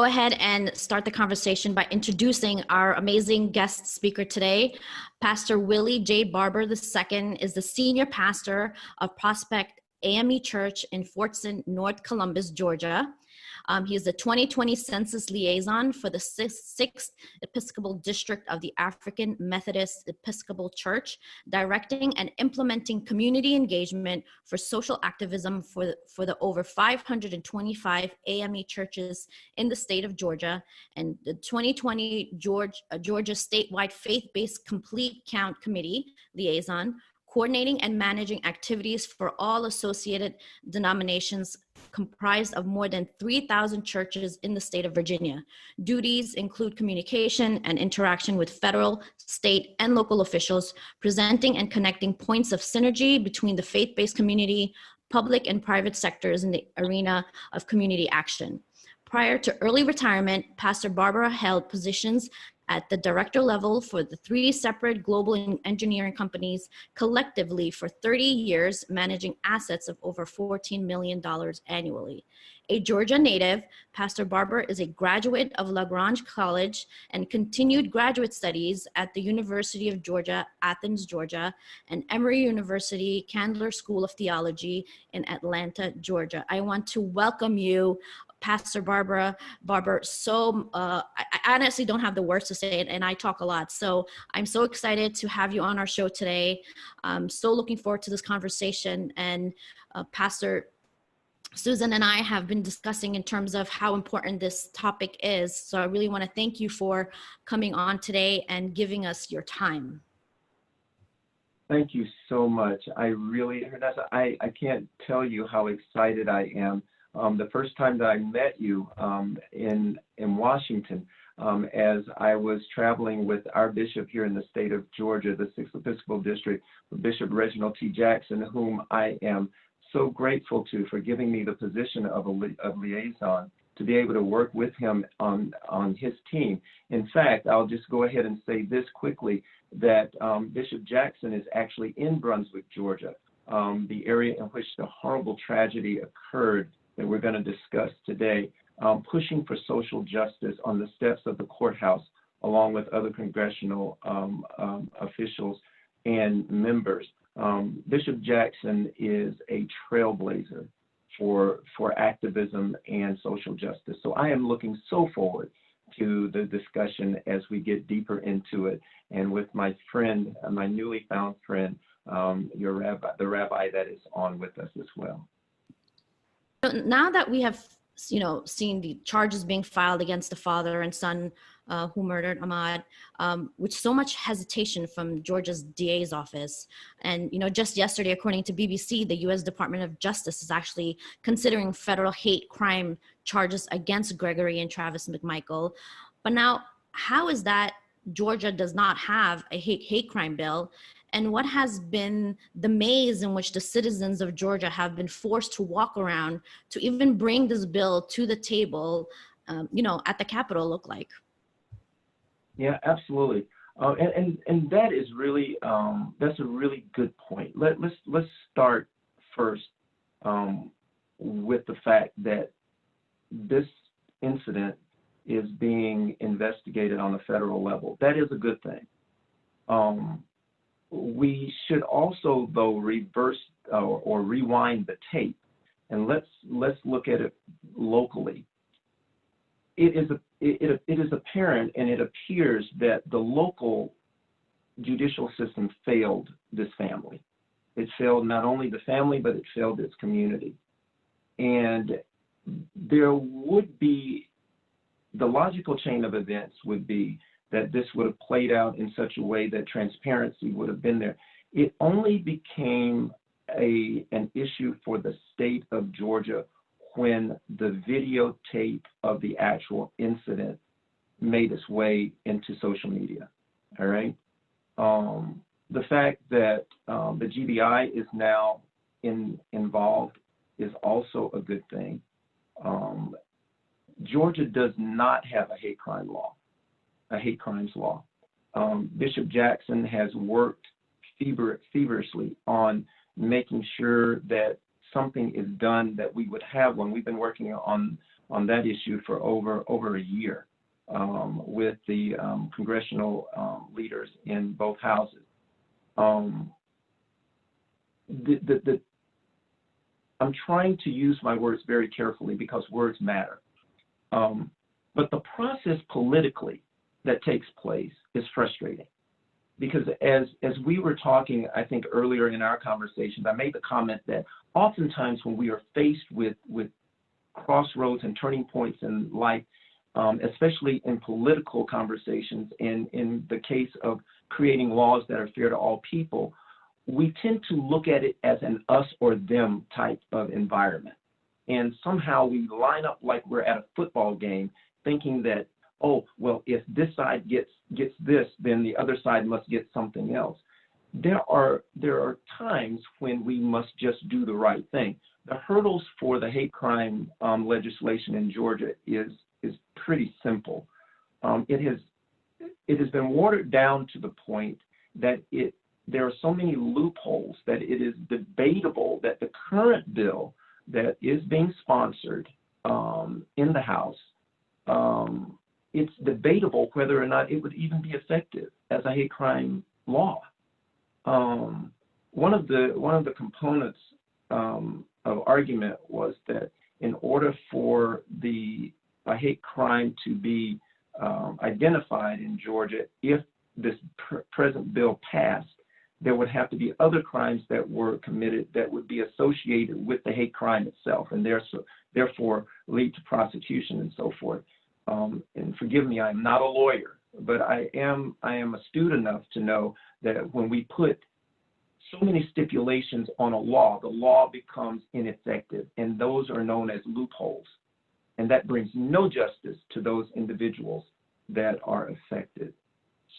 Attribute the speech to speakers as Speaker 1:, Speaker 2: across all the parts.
Speaker 1: ahead and start the conversation by introducing our amazing guest speaker today. Pastor Willie J. Barber II is the senior pastor of Prospect AME Church in Fortson, North Columbus, Georgia. He is the 2020 Census Liaison for the 6th Episcopal District of the African Methodist Episcopal Church, directing and implementing community engagement for social activism for the over 525 AME churches in the state of Georgia, and the 2020 Georgia Statewide Faith-Based Complete Count Committee Liaison, coordinating and managing activities for all associated denominations comprised of more than 3,000 churches in the state of Virginia. Duties include communication and interaction with federal, state, and local officials, presenting and connecting points of synergy between the faith-based community, public and private sectors in the arena of community action. Prior to early retirement, Pastor Barbara held positions at the director level for the 3 separate global engineering companies, collectively for 30 years, managing assets of over $14 million annually. A Georgia native, Pastor Barber is a graduate of LaGrange College and continued graduate studies at the University of Georgia, Athens, Georgia, and Emory University Candler School of Theology in Atlanta, Georgia. I want to welcome you, Pastor Barber. I honestly don't have the words to say it, and I talk a lot. So I'm so excited to have you on our show today. I'm so looking forward to this conversation. And Pastor Susan and I have been discussing in terms of how important this topic is. So I really want to thank you for coming on today and giving us your time.
Speaker 2: Thank you so much. I can't tell you how excited I am. The first time that I met you in Washington, as I was traveling with our bishop here in the state of Georgia, the 6th Episcopal District, Bishop Reginald T. Jackson, whom I am so grateful to for giving me the position of liaison to be able to work with him on his team. In fact, I'll just go ahead and say this quickly, that Bishop Jackson is actually in Brunswick, Georgia, the area in which the horrible tragedy occurred that we're going to discuss today, pushing for social justice on the steps of the courthouse, along with other congressional officials and members. Bishop Jackson is a trailblazer for activism and social justice. So I am looking so forward to the discussion as we get deeper into it, and with my friend, my newly found friend, the rabbi that is on with us as well.
Speaker 1: Now that we have, seen the charges being filed against the father and son who murdered Ahmaud, with so much hesitation from Georgia's DA's office, and just yesterday, according to BBC, the U.S. Department of Justice is actually considering federal hate crime charges against Gregory and Travis McMichael. But now, how is that Georgia does not have a hate crime bill? And what has been the maze in which the citizens of Georgia have been forced to walk around to even bring this bill to the table, at the Capitol look like?
Speaker 2: Yeah, absolutely. And that is really, that's a really good point. Let's start first with the fact that this incident is being investigated on a federal level. That is a good thing. We should also, though, reverse or rewind the tape, and let's look at it locally. It is apparent, and it appears that the local judicial system failed this family. It failed not only the family, but it failed its community. And there would be, the logical chain of events would be that this would have played out in such a way that transparency would have been there. It only became an issue for the state of Georgia when the videotape of the actual incident made its way into social media, all right? The fact that the GBI is now involved is also a good thing. Georgia does not have a hate crimes law. Bishop Jackson has worked feverishly on making sure that something is done that we would have one. We've been working on on that issue for over a year with the congressional leaders in both houses. I'm trying to use my words very carefully because words matter. But the process politically that takes place is frustrating. Because as we were talking, I think earlier in our conversations, I made the comment that oftentimes when we are faced with crossroads and turning points in life, especially in political conversations, in the case of creating laws that are fair to all people, we tend to look at it as an us or them type of environment. And somehow we line up like we're at a football game, thinking that, oh, well, if this side gets this, then the other side must get something else. There are times when we must just do the right thing. The hurdles for the hate crime legislation in Georgia is pretty simple. It has been watered down to the point that there are so many loopholes that it is debatable that the current bill that is being sponsored in the House, it's debatable whether or not it would even be effective as a hate crime law. One of the components of argument was that in order for a hate crime to be identified in Georgia, if this present bill passed, there would have to be other crimes that were committed that would be associated with the hate crime itself, and therefore lead to prosecution and so forth. And forgive me, I'm not a lawyer, but I am astute enough to know that when we put so many stipulations on a law, the law becomes ineffective, and those are known as loopholes. And that brings no justice to those individuals that are affected.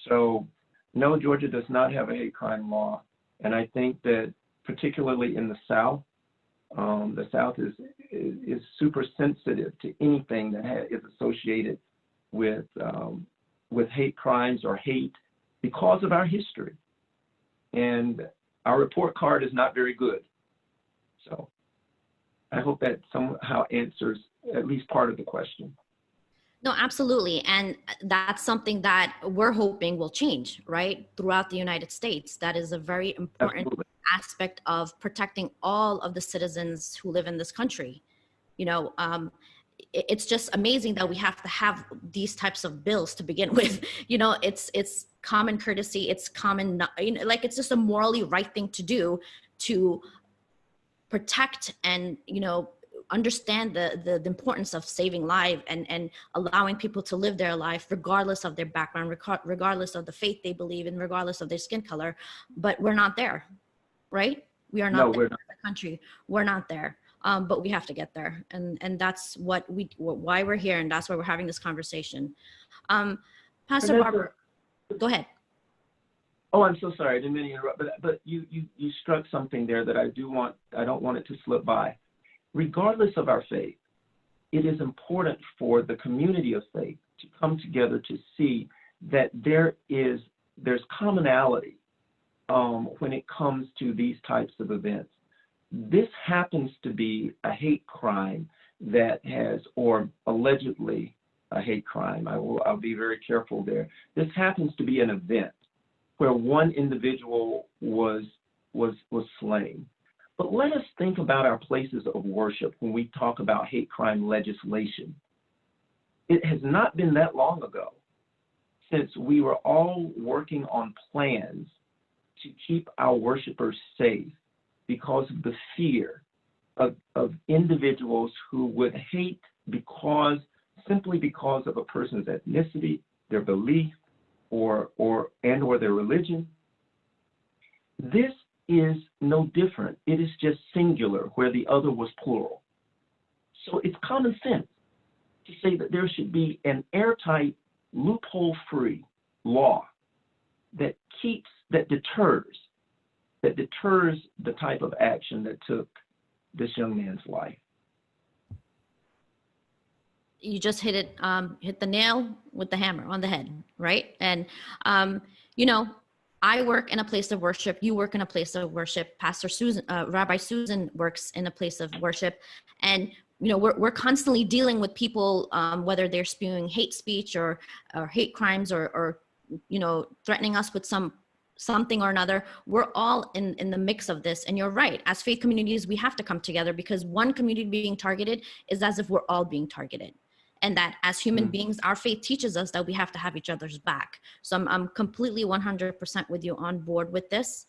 Speaker 2: So, no, Georgia does not have a hate crime law. And I think that particularly in the South is super sensitive to anything that is associated with hate crimes or hate because of our history. And our report card is not very good. So I hope that somehow answers at least part of the question.
Speaker 1: No, absolutely. And that's something that we're hoping will change, right? Throughout the United States. That is a very important
Speaker 2: Absolutely.
Speaker 1: aspect of protecting all of the citizens who live in this country. It's just amazing that we have to have these types of bills to begin with. It's common courtesy. It's common, it's just a morally right thing to do to protect and, understand the importance of saving life and allowing people to live their life regardless of their background, regardless of the faith they believe in, regardless of their skin color. But we're not there, right? We are not there as a country. We're not there. But we have to get there. And that's why we're here. And that's why we're having this conversation. Pastor Barber, go ahead.
Speaker 2: Oh, I'm so sorry. I didn't mean to interrupt, but you struck something there that I don't want it to slip by. Regardless of our faith, it is important for the community of faith to come together to see that there's commonality when it comes to these types of events. This happens to be a hate crime or allegedly a hate crime. I'll be very careful there. This happens to be an event where one individual was slain. But let us think about our places of worship when we talk about hate crime legislation. It has not been that long ago since we were all working on plans to keep our worshipers safe because of the fear of individuals who would hate simply because of a person's ethnicity, their belief, or their religion. This is no different. It is just singular where the other was plural. So it's common sense to say that there should be an airtight, loophole-free law that deters the type of action that took this young man's life.
Speaker 1: You just hit the nail with the hammer on the head, right? And I work in a place of worship. You work in a place of worship. Rabbi Susan works in a place of worship. And we're constantly dealing with people, whether they're spewing hate speech or hate crimes or threatening us with something or another. We're all in the mix of this. And you're right. As faith communities, we have to come together, because one community being targeted is as if we're all being targeted. And that as human beings, our faith teaches us that we have to have each other's back. So I'm completely 100% with you on board with this.